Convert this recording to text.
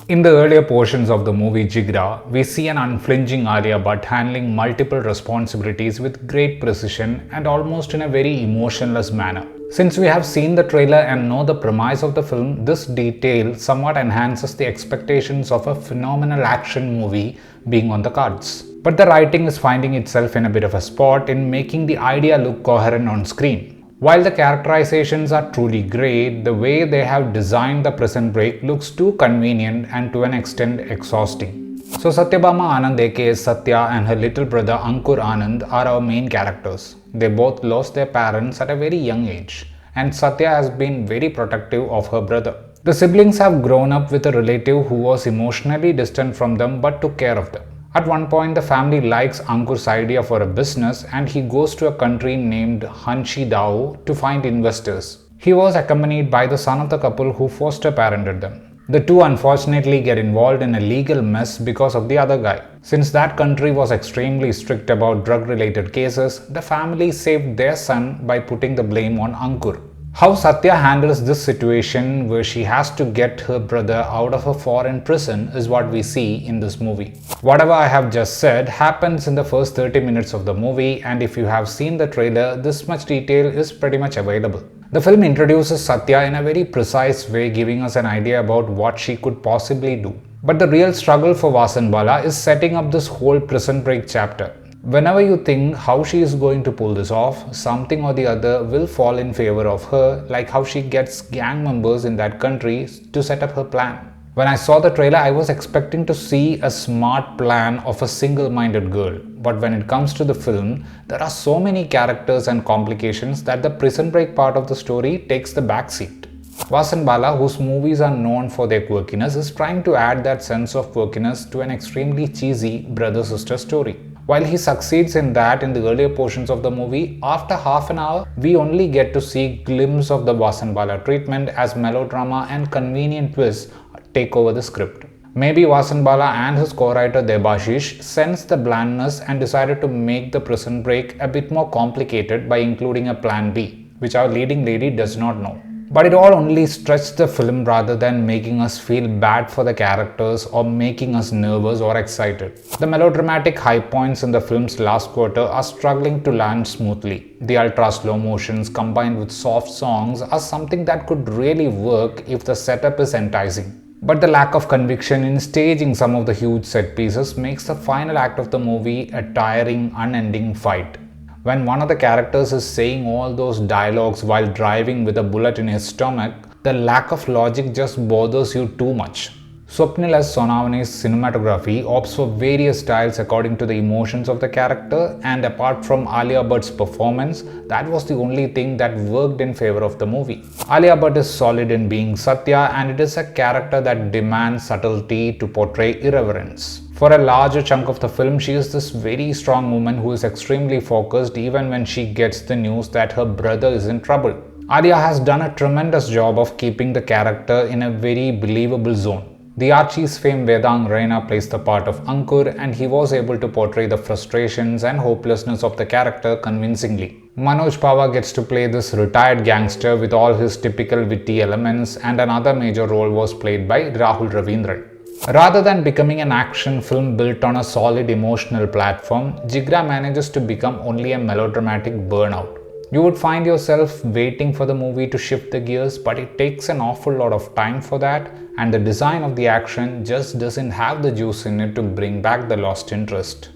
In the earlier portions of the movie Jigra, we see an unflinching Alia Bhatt handling multiple responsibilities with great precision and almost in a very emotionless manner. Since we have seen the trailer and know the premise of the film, this detail somewhat enhances the expectations of a phenomenal action movie being on the cards. But the writing is finding itself in a bit of a spot in making the idea look coherent on screen. While the characterizations are truly great, the way they have designed the prison break looks too convenient and to an extent exhausting. So Satyabama Anand aka Satya and her little brother Ankur Anand are our main characters. They both lost their parents at a very young age, and Satya has been very protective of her brother. The siblings have grown up with a relative who was emotionally distant from them but took care of them. At one point, the family likes Ankur's idea for a business and he goes to a country named Hanshi Dao to find investors. He was accompanied by the son of the couple who foster parented them. The two unfortunately get involved in a legal mess because of the other guy. Since that country was extremely strict about drug-related cases, the family saved their son by putting the blame on Ankur. How Satya handles this situation where she has to get her brother out of a foreign prison is what we see in this movie. Whatever I have just said happens in the first 30 minutes of the movie, and if you have seen the trailer, this much detail is pretty much available. The film introduces Satya in a very precise way, giving us an idea about what she could possibly do. But the real struggle for Vasan Bala is setting up this whole prison break chapter. Whenever you think how she is going to pull this off, something or the other will fall in favor of her, like how she gets gang members in that country to set up her plan. When I saw the trailer, I was expecting to see a smart plan of a single-minded girl. But when it comes to the film, there are so many characters and complications that the prison break part of the story takes the backseat. Vasan Bala, whose movies are known for their quirkiness, is trying to add that sense of quirkiness to an extremely cheesy brother-sister story. While he succeeds in that in the earlier portions of the movie, after half an hour, we only get to see glimpses of the Vasan Bala treatment as melodrama and convenient twists take over the script. Maybe Vasan Bala and his co-writer Debashish sensed the blandness and decided to make the prison break a bit more complicated by including a plan B, which our leading lady does not know. But it all only stretched the film rather than making us feel bad for the characters or making us nervous or excited. The melodramatic high points in the film's last quarter are struggling to land smoothly. The ultra slow motions combined with soft songs are something that could really work if the setup is enticing. But the lack of conviction in staging some of the huge set pieces makes the final act of the movie a tiring, unending fight. When one of the characters is saying all those dialogues while driving with a bullet in his stomach, the lack of logic just bothers you too much. Swapnil S. Sonavani's cinematography opts for various styles according to the emotions of the character, and apart from Alia Bhatt's performance, that was the only thing that worked in favor of the movie. Alia Bhatt is solid in being Satya, and it is a character that demands subtlety to portray irreverence. For a larger chunk of the film, she is this very strong woman who is extremely focused even when she gets the news that her brother is in trouble. Alia has done a tremendous job of keeping the character in a very believable zone. The Archie's fame Vedang Raina plays the part of Ankur, and he was able to portray the frustrations and hopelessness of the character convincingly. Manoj Pava gets to play this retired gangster with all his typical witty elements, and another major role was played by Rahul Ravindran. Rather than becoming an action film built on a solid emotional platform, Jigra manages to become only a melodramatic burnout. You would find yourself waiting for the movie to shift the gears, but it takes an awful lot of time for that, and the design of the action just doesn't have the juice in it to bring back the lost interest.